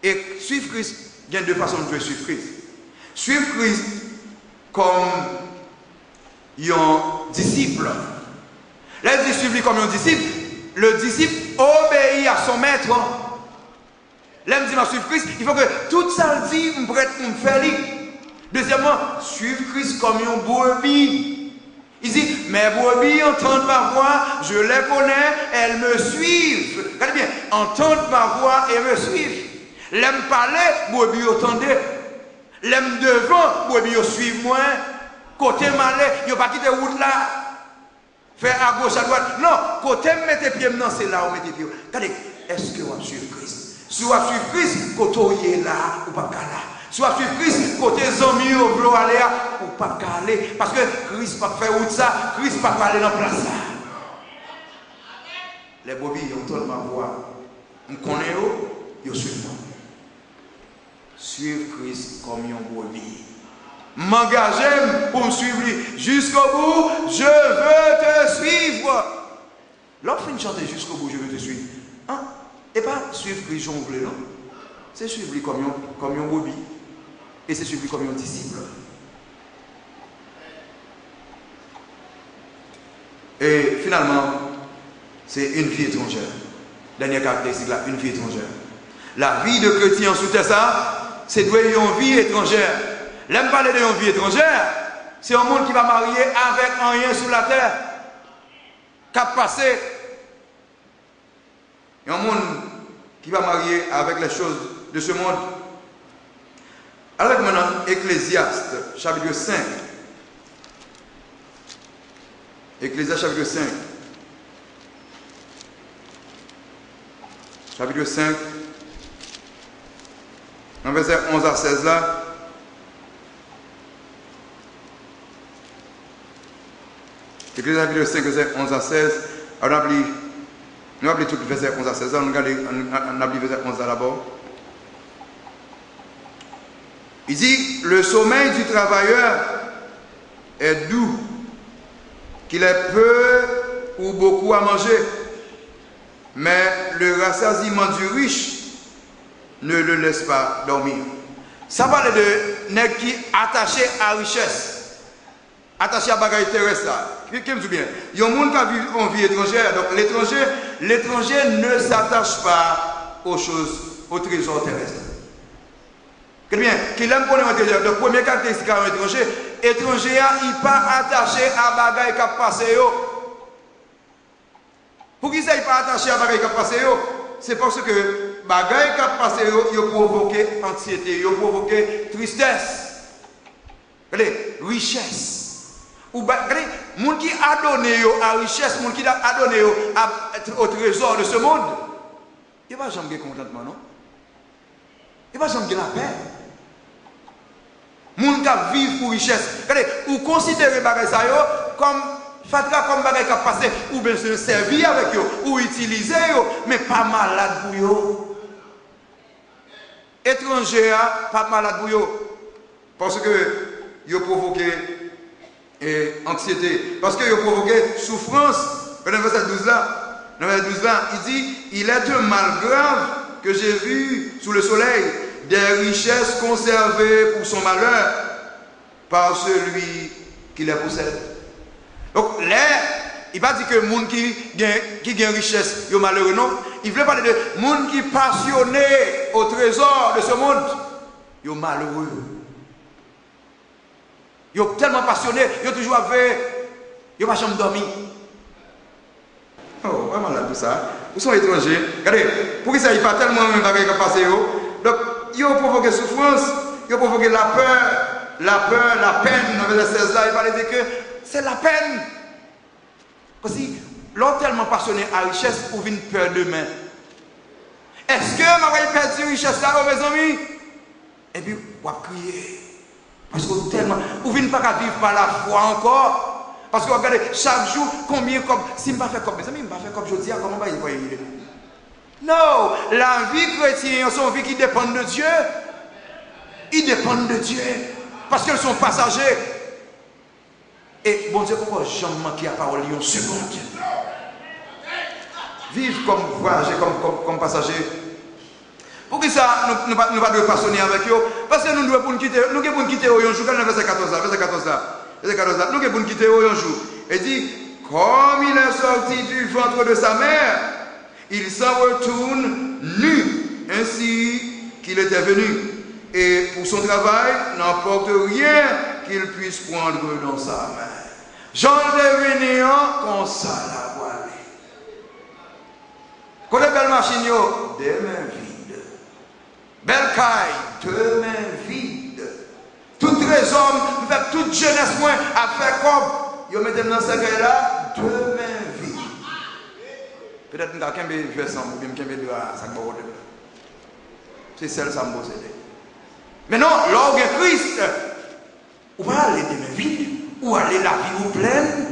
Et suivre Christ, il y a deux façons de suivre Christ. Suivre Christ comme un disciple. Là, il dit suivre comme un disciple. Le disciple obéit à son maître. Là, il dit suivre Christ. Il faut que tout ça le dit, on pourrait faire. Deuxièmement, suivre Christ comme un brebis. Il dit, mes brebis entendent ma voix, je les connais, elles me suivent. Regardez bien, entendent ma voix et me suivent. L'aime parler, brebis entendez. L'aime devant, brebis suivent moi. Côté malais, il n'y a pas quitté route là. Faire à gauche, à droite. Non, côté mettez pieds, non, c'est là où mettez pieds. Regardez, est-ce que vous suivez Christ? Si vous suivez Christ, côté où il est là, ou pas là. Soit suivre Christ, côté zombie, au bleu aller, ou pas aller. Parce que Christ pas faire route ça, Christ pas aller dans la place. Les brebis, ils entendent ma voix. On connaît eux, ils suivent moi. Suivre Christ comme un brebis. M'engager pour me suivre jusqu'au bout, je veux te suivre. L'autre fin de chanter jusqu'au bout, je veux te suivre. Hein? Et pas suivre Christ jongle, non? C'est suivre comme un brebis. Et c'est suivi comme un disciple. Et finalement, c'est une vie étrangère. Dernière caractéristique là, une vie étrangère. La vie de chrétien sous terre, ça, c'est doué une vie étrangère. L'aime parler d'une vie étrangère, c'est un monde qui va marier avec un rien sous la terre. Cap passé. Il y a un monde qui va marier avec les choses de ce monde. Alors maintenant, Ecclésiaste, chapitre 5. Ecclésiaste, chapitre 5. Chapitre 5. Dans verset 11 à 16 là. Ecclésiaste, chapitre 5, verset 11 à 16. Alors, on a appelé tout le verset 11 à 16. On a appelé verset 11 à d'abord. Il dit, le sommeil du travailleur est doux, qu'il ait peu ou beaucoup à manger, mais le rassasiement du riche ne le laisse pas dormir. Ça parle de nègres qui attachés à richesse. attaché à bagaille terrestre là. Qui me dit bien? Il y a un monde qui vit en vie étrangère. Donc l'étranger ne s'attache pas aux choses, aux trésors terrestres. Très bien, qu'il aime connaître l'étranger. Donc première caractéristique à un étranger, l'étranger il n'est pas attaché à bagaille qui a passé. Pour qui ça il n'est pas attaché à bagaille qui a passé? C'est parce que bagaille qui a passé, il a provoqué anxiété, il a provoqué tristesse, richesse. Ou regardez, monde qui a donné à richesse, monde qui a donné au trésor de ce monde, il ne va jamais avoir contentement, non? Il ne va jamais avoir la paix. Monde qui vit pour richesse. Regardez, ou considérez bagay ça comme fatra comme bagay qui a passé, ou bien se servir avec eux, ou utiliser eux, mais pas malade pour eux. Étranger, pas malade pour eux. Parce que ils ont provoqué anxiété. Parce qu'ils ont provoqué souffrance. Dans le verset 12 là, il dit, il est un mal grave que j'ai vu sous le soleil, des richesses conservées pour son malheur par celui qui les possède. Donc là, il va dire que les gens qui gagnent richesse, ils sont malheureux, non. Il veut parler de gens qui sont passionnés au trésor de ce monde, ils sont malheureux. Ils sont tellement passionnés, ils ont toujours fait, ils n'ont pas jamais dormi. Oh, vraiment là tout ça. Vous sont étrangers. Regardez, pour ça, il n'y a pas tellement de choses qui passent. Donc, ils ont provoqué souffrance, ils ont provoqué la peine. Dans le verset 16 là, il va dire que c'est la peine. Parce que l'on tellement passionné à la richesse, ou une peur demain. Est-ce que ma voix perdu richesse là, mes amis? Et puis, on va crier. Parce que tellement, ou ne pas vivre par la foi encore. Parce que regardez, chaque jour, combien comme, si je ne pas faire comme, mes amis, je ne pas faire comme je dis, comment va y aller? Non, la vie chrétienne, c'est une vie qui dépend de Dieu. Ils dépendent de Dieu. Parce qu'ils sont passagers. Et bon Dieu, pourquoi jamais manquer la parole une seconde? Vivre comme voyager, comme passager. Pour que ça, nous ne devons pas passionner avec eux. Parce que nous devons quitter un jour, dans le verset 14 là, nous devons quitter un jour. Et dit, comme il est sorti du ventre de sa mère, il s'en retourne nu, ainsi qu'il était venu. Et pour son travail, n'emporte rien qu'il puisse prendre dans sa main. Jean est venu comme ça la voilée. Quand les belles machines, des mains vides. Belle caille, deux mains vides. Tout trésor, toute jeunesse, moins, a fait comme. Ils mettent dans ce caille-là, deux mains vides. Peut-être que nous avons un verset, ou bien nous avons un c'est celle ça me possède. Mais non, lorsque Christ, ou va aller des mains vides, ou aller la vie pleine.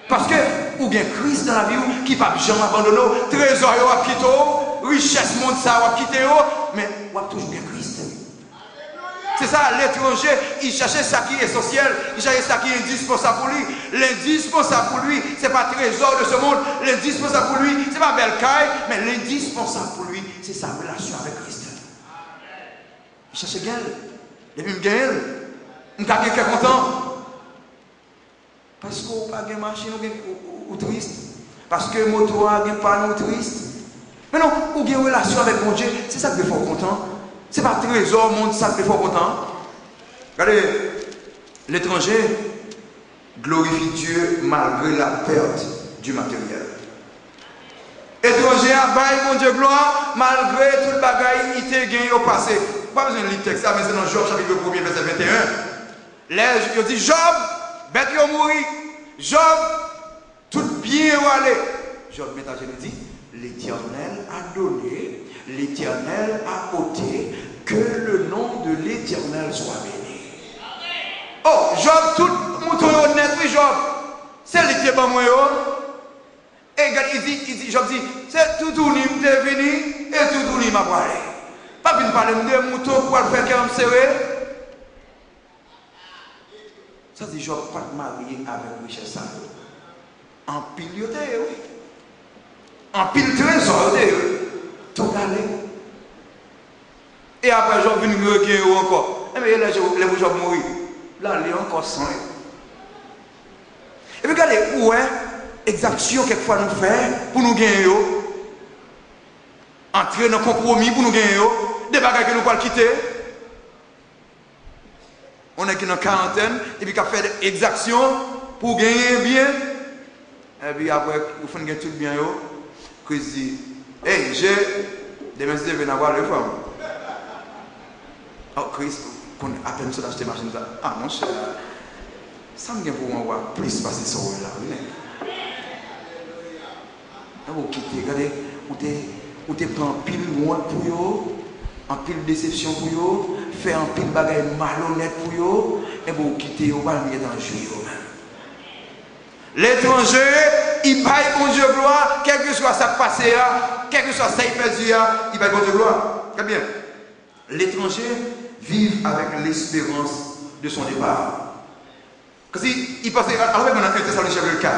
Parce que, ou bien Christ dans la vie qui ne va jamais abandonner, trésor va quitter, richesse monde ça va quitter, mais on va toujours bien Christ. C'est ça, l'étranger, il cherchait ça qui est essentiel, il cherchait ça qui est indispensable pour lui. L'indispensable pour lui, ce n'est pas trésor de ce monde, l'indispensable pour lui, ce n'est pas belle caille, mais l'indispensable pour lui, c'est sa relation avec Christ. Il cherchait gain, et puis il gagne, il est content. Parce qu'on n'a pas de machine ou triste. Parce que le moteur n'a pas de triste. Mais non, ou bien relation avec mon Dieu, c'est ça que vous faites content. Ce n'est pas trésor, monde, ça que vous faites content. Regardez, l'étranger glorifie Dieu malgré la perte du matériel. L'étranger a baillé mon Dieu gloire malgré tout le bagaille qui était gagné au passé. Pas besoin de lire le texte, mais c'est dans Job chapitre 1 verset 21. Là, il dit Job, bête qui a mouru. Job, tout bien où aller. Job, maintenant, je dit, l'Éternel a donné, l'Éternel a ôté, que le nom de l'Éternel soit béni. Oh, Job, tout mouton honnête, oui, Job. C'est lui qui est pas moi. Et il dit, Job dit, c'est tout tourné, m'est venu, et tout tourné m'a parlé. Pas venir parler de mouton pour faire qu'elle me serrer. Ça dit, Job, pas de marier avec richesse. En pile, oui. En pile, trésor, oui. Tout aller. Et après, Job vient me recueillir encore. Et bien, là, Job mourir. Là, il est encore sans. Et puis regardez, où est exaction quelquefois nous fait pour nous gagner. Entrer dans le compromis pour nous gagner. Des bagages que nous pouvons quitter. On est dans la quarantaine, et puis qu'on fait des exactions pour gagner bien. Et puis après, vous faites gagner tout bien. Que je dis, hey, j'ai des messieurs qui viennent avoir les femmes. Oh, Chris, qu'on a peine sur d'acheter machine. Ah, mon cher, ça me vient pour moi plus passer sur là. Vous quittez, regardez, vous te prend pile honte pour vous, en pile déception pour vous, fait un pile bagaille malhonnête pour vous, et vous quittez, vous allez dans le jeu vous-même. L'étranger, il paye bon Dieu gloire, quel que soit sa passé, quel que soit sa perdu, il paye bon Dieu gloire. Très bien. L'étranger vit avec l'espérance de son départ. Parce qu'il pense, alors qu'on a un Thessaloniciens chapitre 4.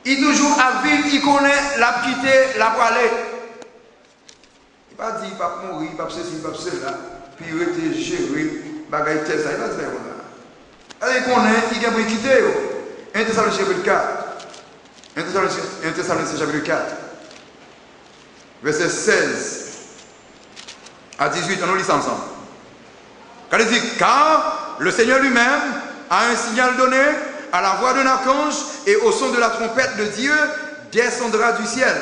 Il toujours à vivre, il connaît la quitter, la aller. Il ne va pas dire, il va mourir, il va ceci, il va cela, puis il va être géré, bagaille tel ça, il va dire ça. Il connaît, il va quitter. 1 Thessaloniciens chapitre 4. 1 Thessaloniciens chapitre 4. Verset 16 à 18, on nous lit ça ensemble. Quand il dit, car le Seigneur lui-même a un signal donné, à la voix d'un archange et au son de la trompette de Dieu, descendra du ciel.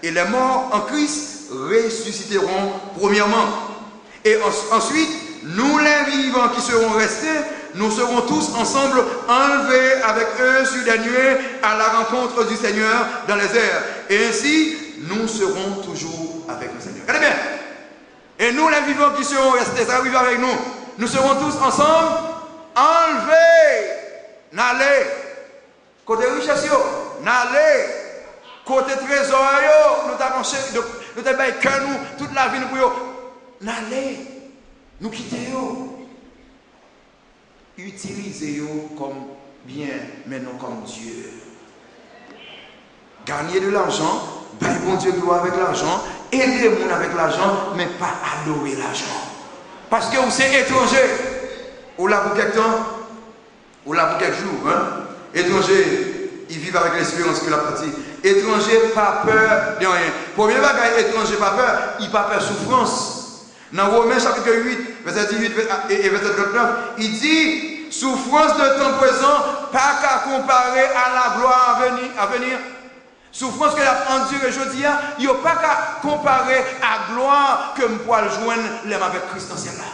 Et les morts en Christ ressusciteront premièrement. Et ensuite, nous les vivants qui seront restés, nous serons tous ensemble enlevés avec eux sur des nuées à la rencontre du Seigneur dans les airs. Et ainsi, nous serons toujours avec le Seigneur. Regardez bien. Et nous les vivants qui seront restés, ça va vivre avec nous. Nous serons tous ensemble enlevés. N'allez, côté richesse, n'allez, côté trésor, nous avons nous avons cœur nous, toute la vie nous pour n'allez, nous quitter, utilisez-vous comme bien, mais non comme Dieu. Gagner de l'argent, ben bon Dieu gloire avec l'argent, aider les gens avec l'argent, mais pas adorer l'argent. Parce que vous êtes étranger, ou là pour quelque temps, ou là pour quelques jours, hein? Étranger, ils vivent avec l'espérance que la pratique. Étranger, pas peur de rien. Premier bagage, étranger, pas peur, il pas peur de souffrance. Dans Romains chapitre 8, verset 18 et verset 39, il dit, souffrance de temps présent, pas qu'à comparer à la gloire à venir. Souffrance que a endurée aujourd'hui, il n'y a pas qu'à comparer à la gloire que nous pouvons joindre l'homme avec Christ dans ciel là.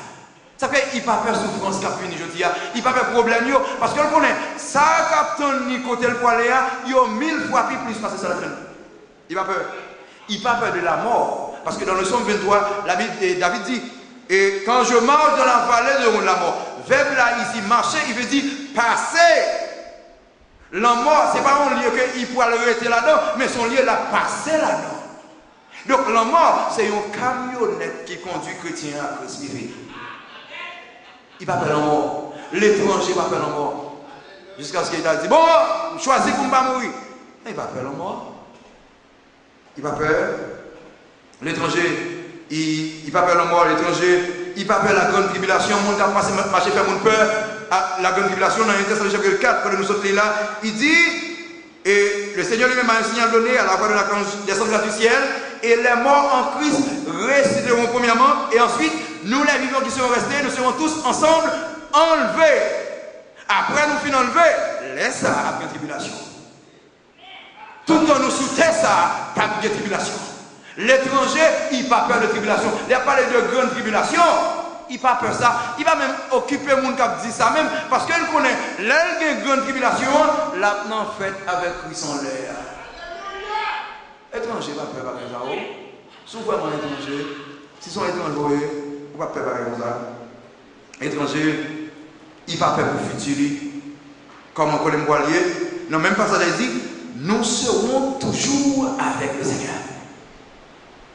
Ça fait qu'il n'y a pas peur de souffrance qu'a puni aujourd'hui, il n'y a pas peur de problème, parce que le connaît, ça capte ni côté le poilet, il y a 1000 fois plus parce que ça la traîne. Il n'a pas peur. Il n'a pas peur de la mort, parce que dans le psaume 23, David dit, et quand je marche dans la vallée de la mort, verbe là ici, marcher, il veut dire passer. La mort, ce n'est pas un lieu qu'il pourra le rester là-dedans, mais son lieu là, passer là-dedans. Donc la mort, c'est une camionnette qui conduit chrétien à respirer. Il va faire la mort. L'étranger va faire la mort. Jusqu'à ce qu'il a dit, bon, choisis pour ne pas mourir. Il va faire la mort. Il va faire. L'étranger, il va faire la mort. L'étranger, il va faire la grande tribulation. Mon gars, marcher faire mon peur. La grande tribulation, dans 1 Thessaloniciens chapitre 4, quand nous sommes là, il dit, et le Seigneur lui-même a un signal donné à la voix de l'archange descendra du ciel, et les morts en Christ ressusciteront premièrement, et ensuite, nous les vivants qui seront restés, nous serons tous ensemble enlevés. Après nous finissons enlevés, laisse ça à la tribulation. Tout en nous sous terre, ça, pas de tribulation. L'étranger, il n'a pas peur de tribulation. Il a parlé de grande tribulation. Il n'a pas peur de ça. Il va même occuper le monde qui dit ça même, parce qu'il connaît l'aile de grande tribulation, là-dedans fait avec Christ en l'air. Étranger, pas peur de ça. Si vous vraiment étranger, si sont étrangers, vous pas peur de ça. Étranger, il n'a pas peur pour le futur. Comme on connaît Moilier, non, même pas ça, il dit, nous serons toujours avec le Seigneur.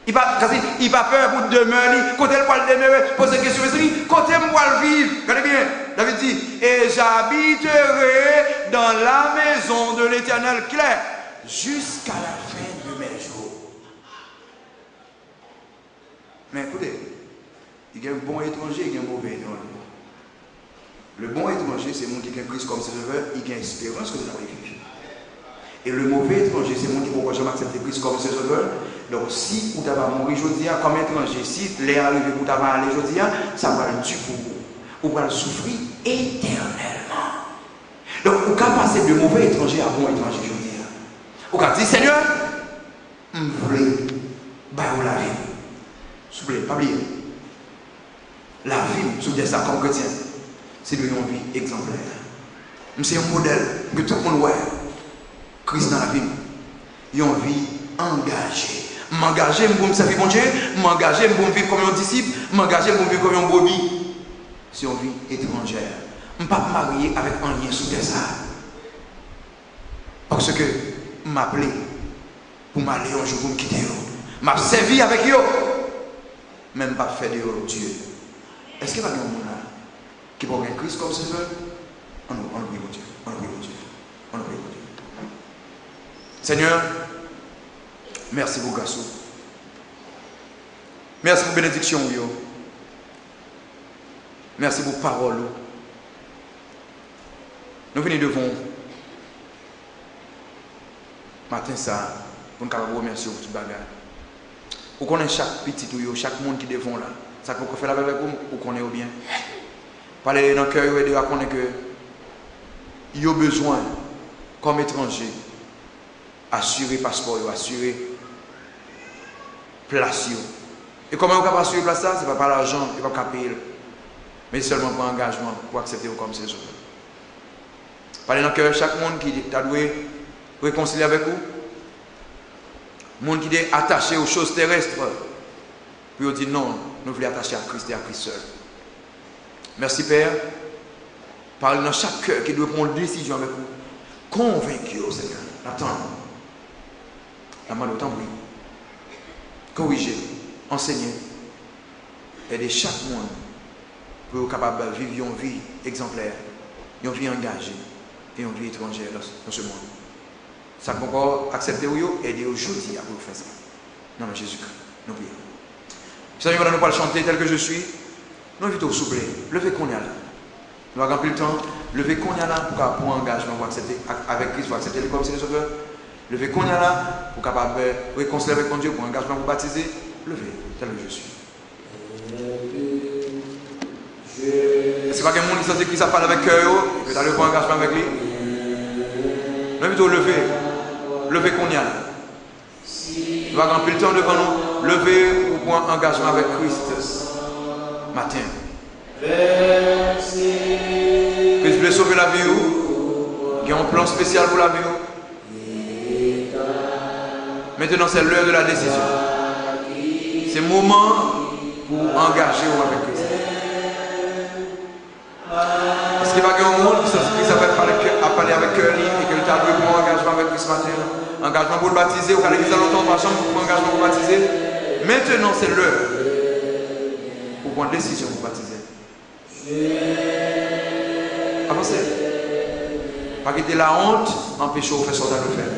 Il n'a pas peur pour demeurer, côté le poil demeurer, poser des questions, côté le poil vivre. Regardez bien, David dit, et j'habiterai dans la maison de l'Éternel clair jusqu'à la fin de mes jours. Mais écoutez, il y a un bon étranger et il y a un mauvais étranger. Le bon étranger, c'est le monde qui a Christ comme sauveur, il a espérance que vous allez vivre. Et le mauvais étranger, c'est le monde qui ne peut jamais accepter Christ comme sauveur. Donc si vous avez mourir aujourd'hui comme étranger, si les arrivé pour aller aujourd'hui, ça va le tuer pour vous. Vous allez souffrir éternellement. Donc vous pouvez passer de mauvais étranger à bon étranger aujourd'hui. Vous pouvez dire, Seigneur, je veux la vie. S'il vous plaît, pas oublier. La vie, je dis ça comme chrétien, c'est de une vie exemplaire. C'est un modèle que tout le monde voit. Christ dans la vie. Une vie engagée. M'engager pour me servir mon Dieu, m'engager pour me vivre comme un disciple, m'engager pour me vivre comme un brebis. C'est une vie étrangère. Je ne peux pas me marier avec un lien sous ça. Parce que je m'appelé pour m'aller un jour pour me quitter. Je m'ai servi avec eux. Même pas fait de Dieu. Est-ce qu'il y a un monde là qui peut avoir Christ comme sauveur? On prie pour Dieu. On prie pour Dieu. On prie pour Dieu. Seigneur, merci pour grâce. Merci pour bénédiction. Merci pour parole. Nous venons devant matin ça pour nous remercier pour tout le bagage. Vous connaissez chaque petit ou chaque monde qui est devant là. Ça qu'on fait avec vous, vous connaissez bien. Parler dans le cœur et de connaître que il y a besoin, comme étranger, assurer passeport, assurer place. Et comment on peut assurer place ça? Ce n'est pas par l'argent, il ne pas payer, mais seulement pour engagement, pour accepter comme ces autres. Parler dans le cœur, chaque monde qui t'a doué réconcilier avec vous, monde qui est attaché aux choses terrestres, puis on dit non, nous voulons attacher à Christ et à Christ seul. Merci Père. Parlez dans chaque cœur qui doit prendre une décision avec vous. Convaincu, Seigneur. Attends. La main d'autant prie. Corrigez, enseignez. Aidez chaque monde pour être capable de vivre une vie exemplaire, une vie engagée et une vie étrangère dans ce monde. Ça peut encore accepter ou aider aujourd'hui à vous faire ça. Non mais Jésus-Christ, nous prions. Seigneur, nous pas le chanter tel que je suis. Nous invitons au souffler. Levez qu'on y a là. Nous avons plus le temps. Levez qu'on y a là pour un engagement, pour accepter avec Christ, pour accepter le comme c'est le sauveur. Levez qu'on y a là pour capable réconcilier avec mon Dieu, pour un engagement pour baptiser. Levez tel que je suis. C'est pas qu'un monde qui sent Christ a parlé avec cœur, et que tu as le bon engagement avec lui. Nous invitons lever. Levez qu'on y a là. Nous avons plus le temps devant nous. Levez pour prendre un engagement avec Christ. Matin. Christ voulait sauver la vie. Il y a un plan spécial pour la vie. Maintenant, c'est l'heure de la décision. C'est le moment pour engager avec Christ. Est-ce qu'il va y avoir un monde qui s'appelle parler avec cœur et que le tas de pour engagement avec Christ matin? Engagement pour le baptiser, ou quand l'église a longtemps, par exemple, pour engagement pour le baptiser. Maintenant, c'est l'heure pour prendre une décision pour baptiser. Avancez. Pas quitter la honte, empêcher au fait sortir de le faire.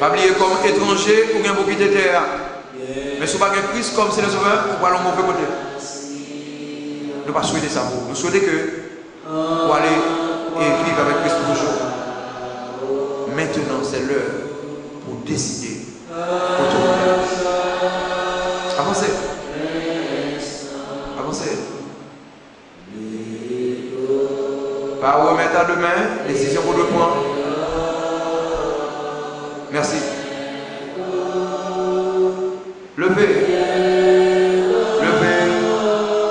Pas oublier comme étranger ou bien pour quitter terre. Mais si vous n'avez pas Christ comme c'est le sauveur, vous allez au mauvais côté. Nous ne pas souhaiter ça pour vous. Nous souhaitons que vous allez et vivre avec Christ pour toujours. Maintenant, c'est l'heure pour décider. Avancez. Avancez. Pas remettre à demain, décision pour 2 points. Merci. Levez. Levez.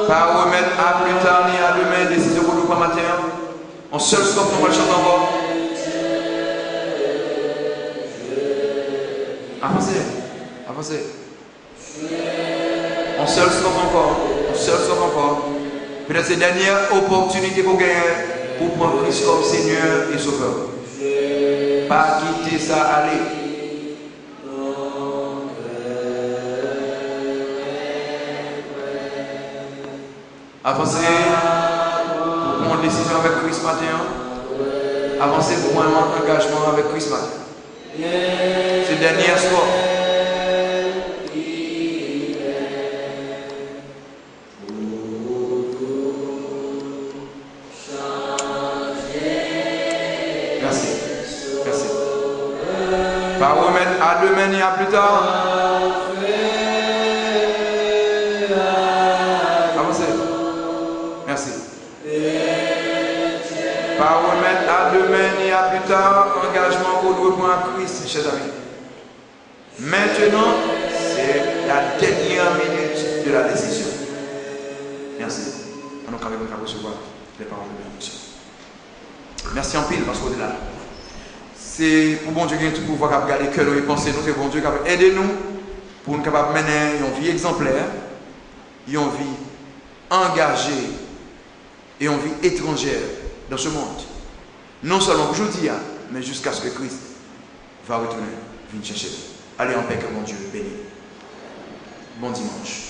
Pas remettre à plus tard ni à demain, décision pour 2 points matin. En seul stop, on va le chanter encore. Avancez. Avancez. On seul stop encore. On seul stop encore. Peut-être c'est la dernière opportunité pour gagner pour prendre Christ comme Seigneur et Sauveur. Pas quitter ça, allez. Avancez pour prendre une décision avec Christ matin. Avancez pour prendre un engagement avec Christ matin. C'est le dernier sport. demain et à plus tard. Avancez. Merci. Pas remettre à demain et à plus tard, engagement qu'on doit prendre à Christ, chers amis. Maintenant, c'est la dernière minute de la décision. Merci. On a quand même recevoir les paroles de bénédiction. Merci en pile parce qu'on est là. C'est pour bon Dieu qui a tout pouvoir à regarder cœur et penser nous, c'est bon Dieu qui a aidé nous pour nous capables de mener une vie exemplaire, une vie engagée et une vie étrangère dans ce monde. Non seulement aujourd'hui, mais jusqu'à ce que Christ va retourner, venir chercher. Allez en paix, que mon Dieu bénisse. Bon dimanche.